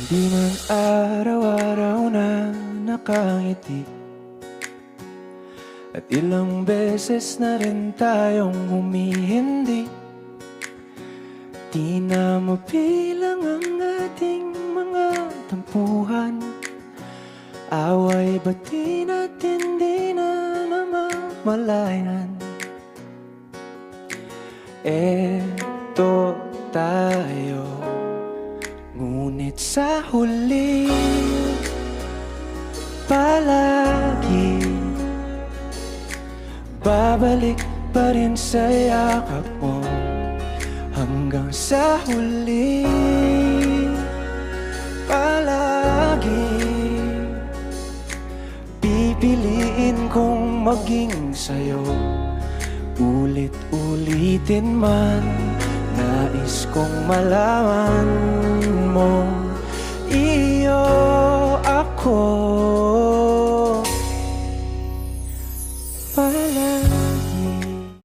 Di man araw-araw na nakangiti, at ilang beses na rin tayong humihindi. Di na mabilang ang ating mga tampuhan, away ba't di natin di na namamalayan? Eto tayo, ngunit sa huli palagi babalik pa rin sa yakap mo. Hanggang sa huli palagi pipiliin kong maging sa'yo. Ulit-ulitin man, nais kong malaman mo, iyo ako palagi.